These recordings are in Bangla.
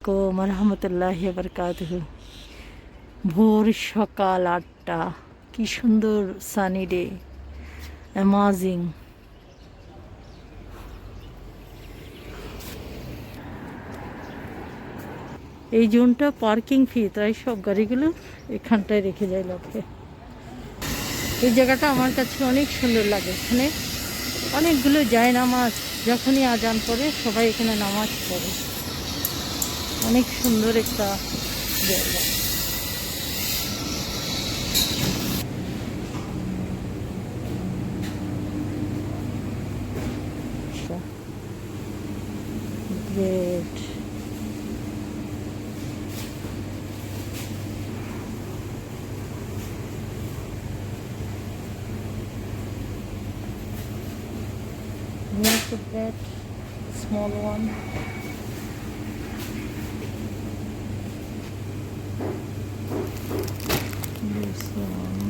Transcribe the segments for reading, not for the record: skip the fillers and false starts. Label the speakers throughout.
Speaker 1: রহমতুল্লাহি বারাকাতুহু। ভোর সকাল 8টা, কি সুন্দর সানি ডে, অ্যামাজিং। এই জোনটা পার্কিং ফি, তাই সব গাড়িগুলো এখানটায় রেখে যায় লোকে। এই জায়গাটা আমার কাছে অনেক সুন্দর লাগে। এখানে অনেকগুলো যায় নামাজ, যখনই আজান পড়ে সবাই এখানে নামাজ পড়ে। অনেক সুন্দর একটা জায়গা। Great. Here's the bread, small one. This one.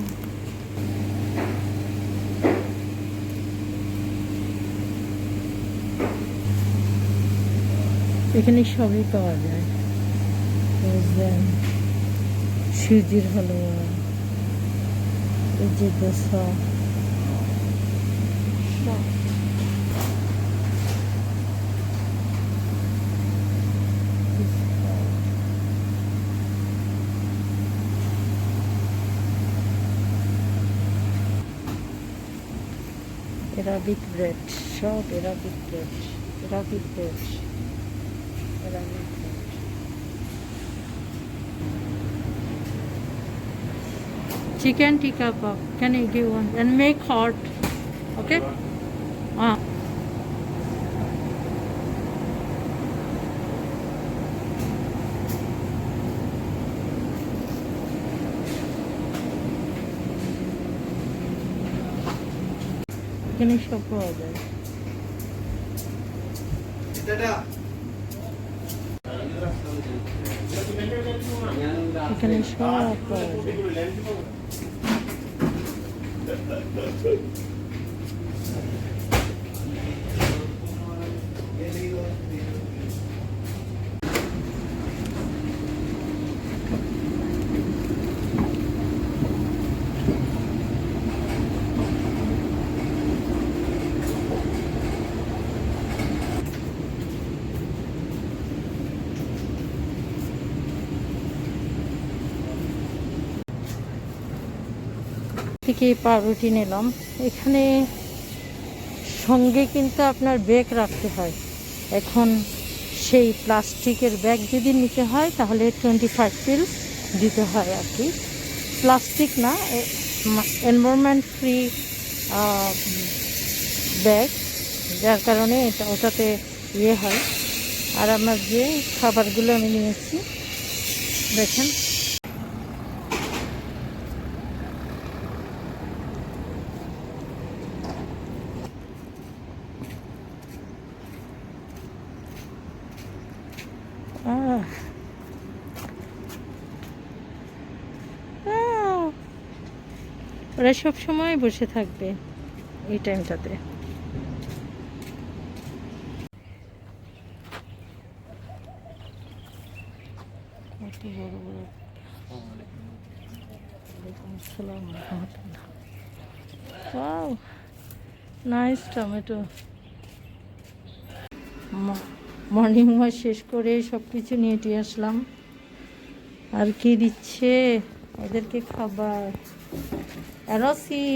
Speaker 1: এখানে সবই পাওয়া যায়। সুজির হালুয়া, এই যে দোসা, এরাবিক ব্রেড, সব Arabic bread, Arabic bread, Arabic bread. Chicken tikka kebab. Can you give one and make hot? Okay. এখানে সব পাওয়া যায়। এখানে সব পাওয়া যায়। থেকে পাউরুটি নিলাম। এখানে সঙ্গে কিন্তু আপনার ব্যাগ রাখতে হয়। এখন সেই প্লাস্টিকের ব্যাগ যদি নিতে হয় তাহলে 25 পিলস দিতে হয় আর কি। প্লাস্টিক না, এনভায়রনমেন্ট ফ্রি ব্যাগ, যার কারণে ওটাতে ইয়ে হয়। আর আমার যে খাবারগুলো আমি নিয়েছি দেখেন, ওরা সব সময় বসে থাকবে এই টাইমটাতে। কত বড় বড়। ওয়ালাইকুম আসসালাম রাহমাতুল্লাহ। Wow, nice tomato. Morning walk শেষ করে সব কিছু নিয়ে আসলাম। আর কি দিচ্ছে ওদেরকে খাবার? রসি,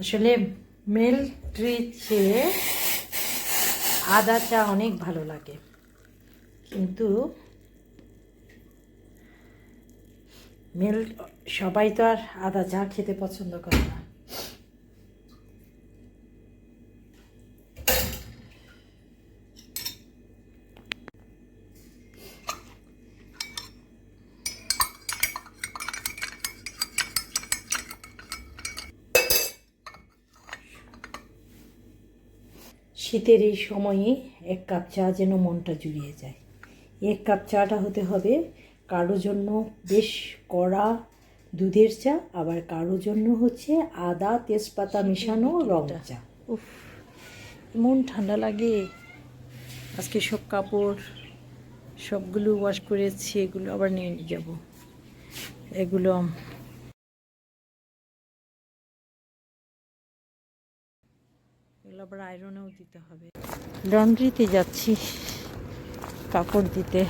Speaker 1: আসলে মিল্ক ট্রির চেয়ে আদা চা অনেক ভালো লাগে, কিন্তু সবাই তো আর আদা চা খেতে পছন্দ করে না। শীতের এই সময়ে 1 কাপ চা যেন মনটা জুড়িয়ে যায়। 1 কাপ চাটা হতে হবে কারোর জন্য বেশ কড়া দুধের চা, আবার কারোর জন্য হচ্ছে আদা তেজপাতা মিশানো রং চা। উফ, এমন ঠান্ডা লাগে। আজকে সব কাপড় সবগুলো ওয়াশ করেছি, এগুলো আবার নিয়ে যাব। এগুলো আবার আয়রনেও দিতে হবে। লন্ড্রিতে যাচ্ছি কাপড় দিতে।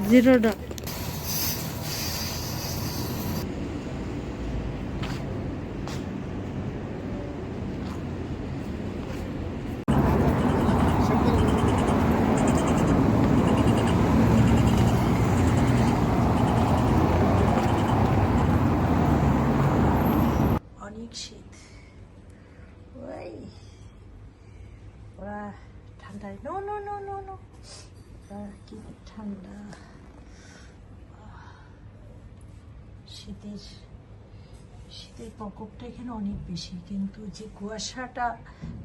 Speaker 1: জিরোডা অনেক শীত, ওই ওরা ঠান্ডায় no no no no no, কি ঠান্ডা। শীতের শীতের প্রকোপটা এখানে অনেক বেশি, কিন্তু যে কুয়াশাটা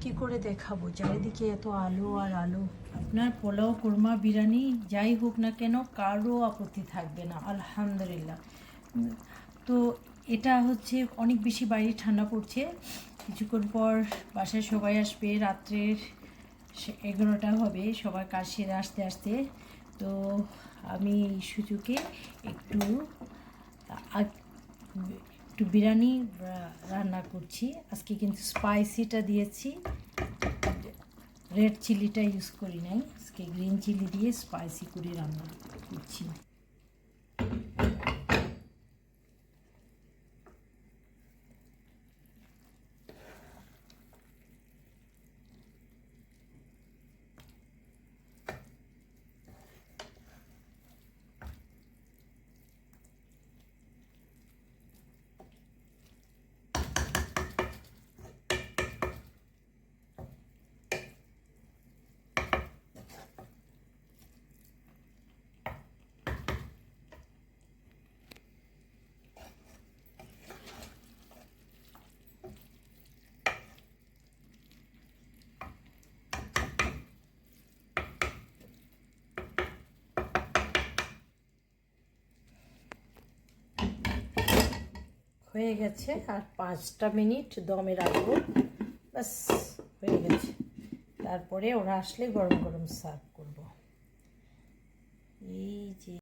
Speaker 1: কি করে দেখাবো, চারিদিকে এত আলো আর আলো। আপনার পোলাও, কোরমা, বিরিয়ানি যাই হোক না কেন কারো আপত্তি থাকবে না, আলহামদুলিল্লাহ। তো এটা হচ্ছে অনেক বেশি বাইরে ঠান্ডা পড়ছে, কিছুক্ষণ পর বাসায় সবাই আসবে, রাত্রের 11টা হবে, সবার কাজ সেরে আসতে আসতে। তো আমি এই সুযোগে একটু একটু বিরিয়ানি রান্না করছি আজকে, কিন্তু স্পাইসিটা দিয়েছি, রেড চিলিটা ইউজ করি নাই, আজকে গ্রিন চিলি দিয়ে স্পাইসি করে রান্না করছি। হয়ে গেছে, আর 5টা মিনিট দমে রাখবো, ব্যাস হয়ে গেছে। তারপরে ওরা আসলে গরম গরম সার্ভ করব। এই যে